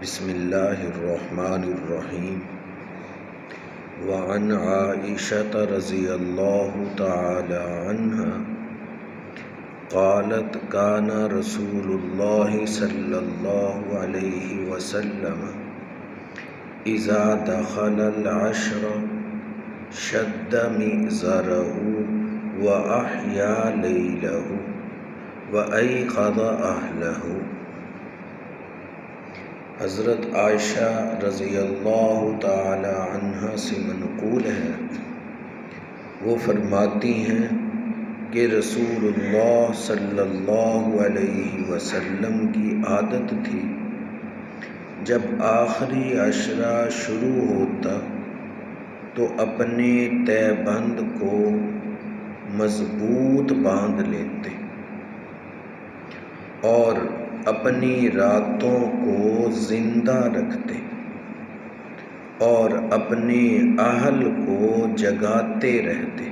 بسم اللہ الرحمن الرحیم وعن عائشة رضی اللہ تعالی عنہا قالت کان رسول اللہ صلی اللہ علیہ وسلم اذا دخل العشر شد مئزرہ وأحیا لیلہ وأیقظ اہلہ۔ حضرت عائشہ رضی اللہ تعالی عنہ سے منقول ہے، وہ فرماتی ہیں کہ رسول اللہ صلی اللہ علیہ وسلم کی عادت تھی جب آخری عشرہ شروع ہوتا تو اپنے تہبند کو مضبوط باندھ لیتے اور اپنی راتوں کو زندہ رکھتے اور اپنے اہل کو جگاتے رہتے۔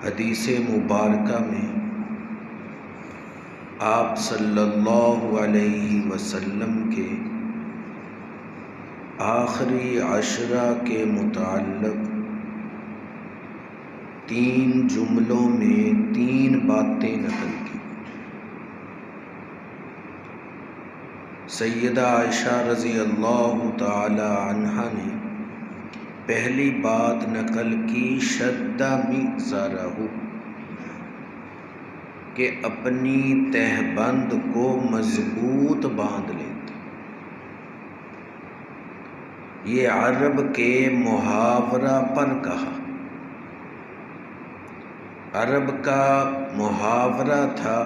حدیث مبارکہ میں آپ صلی اللہ علیہ وسلم کے آخری عشرہ کے متعلق 3 جملوں میں 3 باتیں نقل کی۔ سیدہ عائشہ رضی اللہ تعالی عنہا نے پہلی بات نقل کی شد مئزرہ، کہ اپنی تہبند کو مضبوط باندھ لیتے۔ یہ عرب کے محاورہ پر کہا۔ عرب کا محاورہ تھا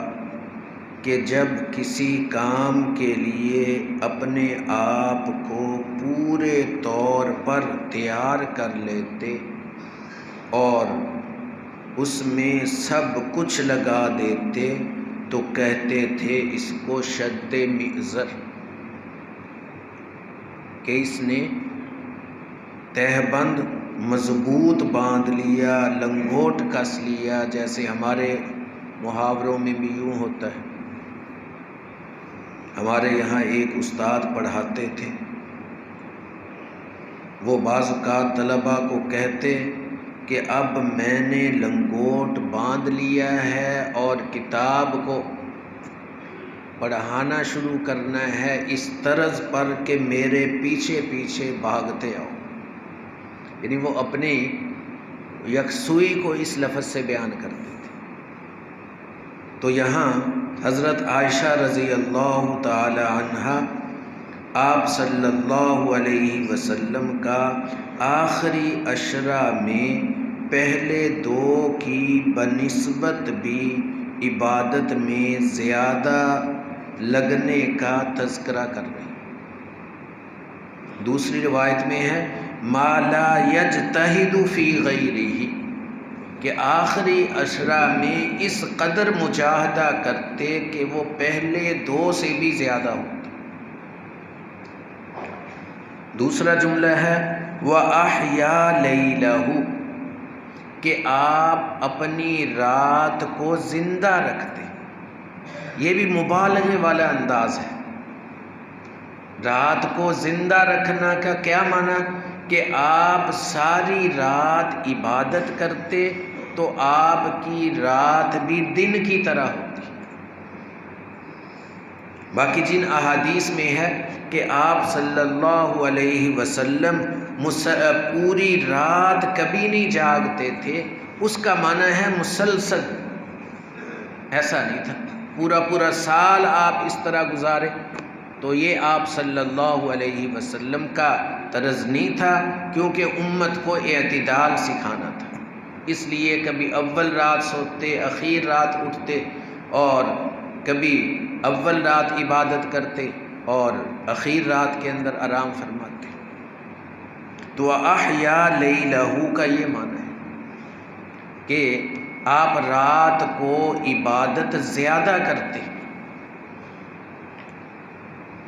کہ جب کسی کام کے لیے اپنے آپ کو پورے طور پر تیار کر لیتے اور اس میں سب کچھ لگا دیتے تو کہتے تھے اس کو شد مئزر، کہ اس نے تہبند مضبوط باندھ لیا، لنگوٹ کس لیا، جیسے ہمارے محاوروں میں بھی یوں ہوتا ہے۔ ہمارے یہاں ایک استاد پڑھاتے تھے، وہ بعض اوقات طلباء کو کہتے کہ اب میں نے لنگوٹ باندھ لیا ہے اور کتاب کو پڑھانا شروع کرنا ہے اس طرز پر کہ میرے پیچھے پیچھے بھاگتے آؤ، یعنی وہ اپنی یکسوئی کو اس لفظ سے بیان کرتے تھے۔ تو یہاں حضرت عائشہ رضی اللہ تعالی عنہا آپ صلی اللہ علیہ وسلم کا آخری عشرہ میں پہلے 2 کی بنسبت بھی عبادت میں زیادہ لگنے کا تذکرہ کر رہے ہیں۔ دوسری روایت میں ہے ما لا یجتہد فی غیرہ، کہ آخری عشرہ میں اس قدر مجاہدہ کرتے کہ وہ پہلے 2 سے بھی زیادہ ہوتا۔ دوسرا جملہ ہے وَأَحْيَا لَيْلَهُ، کہ آپ اپنی رات کو زندہ رکھتے۔ یہ بھی مبالغے والا انداز ہے۔ رات کو زندہ رکھنا کا کیا معنی؟ کہ آپ ساری رات عبادت کرتے تو آپ کی رات بھی دن کی طرح ہوتی۔ باقی جن احادیث میں ہے کہ آپ صلی اللہ علیہ وسلم پوری رات کبھی نہیں جاگتے تھے، اس کا معنی ہے مسلسل، ایسا نہیں تھا پورا سال آپ اس طرح گزارے، تو یہ آپ صلی اللہ علیہ وسلم کا طرز نہیں تھا، کیونکہ امت کو اعتدال سکھانا تھا۔ اس لیے کبھی اول رات سوتے، اخیر رات اٹھتے، اور کبھی اول رات عبادت کرتے اور اخیر رات کے اندر آرام فرماتے۔ تو احیا لیلہ کا یہ معنی ہے کہ آپ رات کو عبادت زیادہ کرتے۔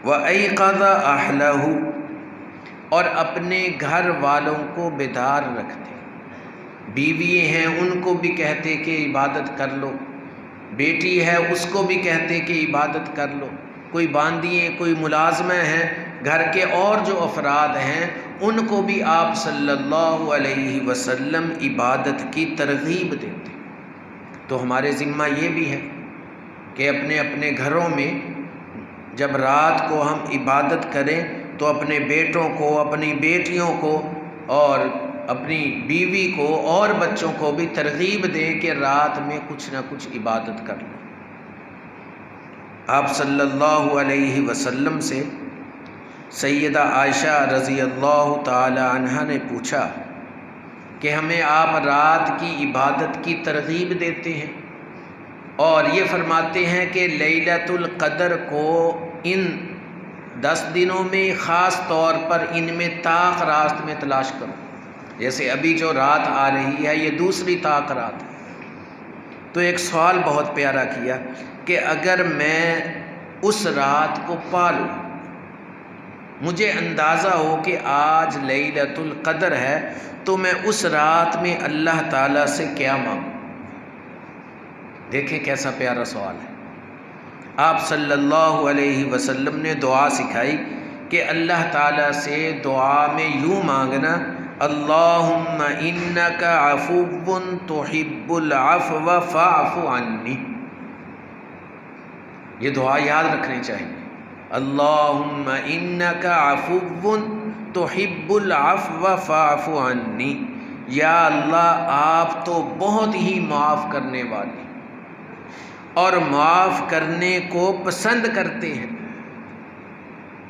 وَأَيْقَظَ أَهْلَهُ، اور اپنے گھر والوں کو بیدار رکھتے۔ بیوی ہیں ان کو بھی کہتے کہ عبادت کر لو، بیٹی ہے اس کو بھی کہتے کہ عبادت کر لو، کوئی باندیے، کوئی ملازمہ ہیں، گھر کے اور جو افراد ہیں ان کو بھی آپ صلی اللہ علیہ وسلم عبادت کی ترغیب دیتے۔ تو ہمارے ذمہ یہ بھی ہے کہ اپنے اپنے گھروں میں جب رات کو ہم عبادت کریں تو اپنے بیٹوں کو، اپنی بیٹیوں کو اور اپنی بیوی کو اور بچوں کو بھی ترغیب دیں کہ رات میں کچھ نہ کچھ عبادت کر لیں۔ آپ صلی اللہ علیہ وسلم سے سیدہ عائشہ رضی اللہ تعالی عنہا نے پوچھا کہ ہمیں آپ رات کی عبادت کی ترغیب دیتے ہیں اور یہ فرماتے ہیں کہ لیلۃ القدر کو ان 10 دنوں میں خاص طور پر ان میں طاق رات میں تلاش کرو۔ جیسے ابھی جو رات آ رہی ہے یہ دوسری طاق رات ہے۔ تو ایک سوال بہت پیارا کیا کہ اگر میں اس رات کو پالوں، مجھے اندازہ ہو کہ آج لیلۃ القدر ہے، تو میں اس رات میں اللہ تعالیٰ سے کیا مانگوں؟ دیکھیں کیسا پیارا سوال ہے۔ آپ صلی اللہ علیہ وسلم نے دعا سکھائی کہ اللہ تعالیٰ سے دعا میں یوں مانگنا، اللہم انک عفو تحب العفو فاعف عنی۔ یہ دعا یاد رکھنی چاہیے، اللہم انک عفو تحب العفو فاعف عنی۔ یا اللہ آپ تو بہت ہی معاف کرنے والے اور معاف کرنے کو پسند کرتے ہیں،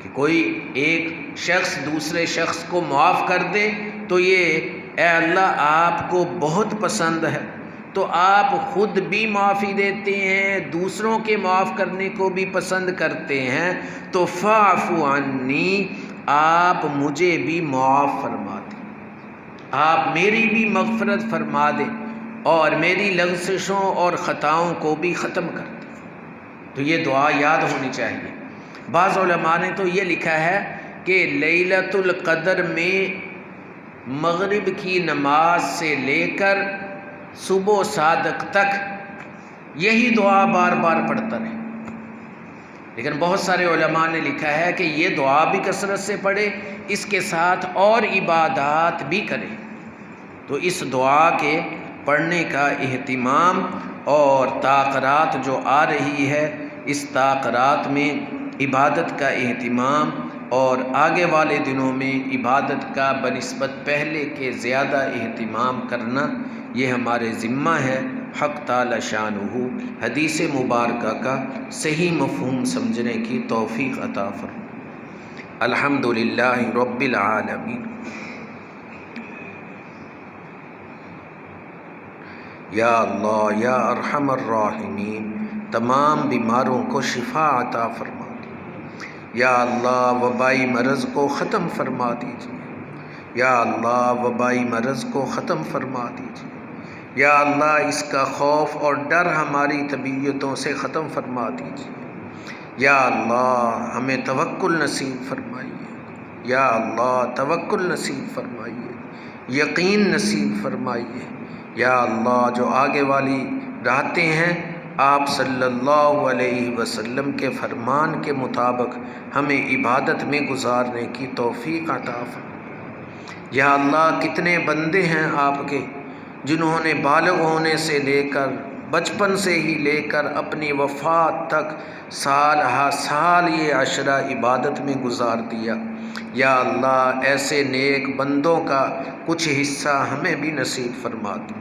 کہ کوئی ایک شخص دوسرے شخص کو معاف کر دے تو یہ اے اللہ آپ کو بہت پسند ہے، تو آپ خود بھی معافی دیتے ہیں، دوسروں کے معاف کرنے کو بھی پسند کرتے ہیں، تو فاعف عنی آپ مجھے بھی معاف فرما دیں، آپ میری بھی مغفرت فرما دیں اور میری لغزشوں اور خطاؤں کو بھی ختم کر دیں۔ تو یہ دعا یاد ہونی چاہیے۔ بعض علماء نے تو یہ لکھا ہے کہ لیلۃ القدر میں مغرب کی نماز سے لے کر صبح صادق تک یہی دعا بار بار پڑھتا رہے، لیکن بہت سارے علماء نے لکھا ہے کہ یہ دعا بھی کثرت سے پڑھے، اس کے ساتھ اور عبادات بھی کرے۔ تو اس دعا کے پڑھنے کا اہتمام اور طاق رات جو آ رہی ہے اس طاق رات میں عبادت کا اہتمام اور آگے والے دنوں میں عبادت کا بنسبت پہلے کے زیادہ اہتمام کرنا یہ ہمارے ذمہ ہے۔ حق تعالی شانہ حدیث مبارکہ کا صحیح مفہوم سمجھنے کی توفیق عطا فرمائے۔ الحمدللہ رب العالمین۔ یا اللہ یا ارحم الراحمین، تمام بیماروں کو شفا عطا فرما دے۔ یا اللہ وبائی مرض کو ختم فرما دیجیے۔ یا اللہ وبائی مرض کو ختم فرما دیجیے۔ یا اللہ اس کا خوف اور ڈر ہماری طبیعتوں سے ختم فرما دیجیے۔ یا اللہ ہمیں توکل نصیب فرمائیے۔ یا اللہ توکل نصیب فرمائیے، یقین نصیب فرمائیے۔ یا اللہ جو آگے والی راتیں ہیں آپ صلی اللہ علیہ وسلم کے فرمان کے مطابق ہمیں عبادت میں گزارنے کی توفیق عطا فرمائے۔ یا اللہ کتنے بندے ہیں آپ کے جنہوں نے بالغ ہونے سے لے کر بچپن سے ہی لے کر اپنی وفات تک سال ہا سال یہ عشرہ عبادت میں گزار دیا۔ یا اللہ ایسے نیک بندوں کا کچھ حصہ ہمیں بھی نصیب فرما دو۔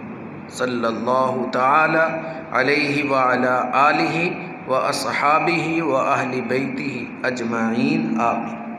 صلی اللہ تعالی علیہ وعلی آلہ و اصحابہ و اہل بیتہ اجمعین، آمین۔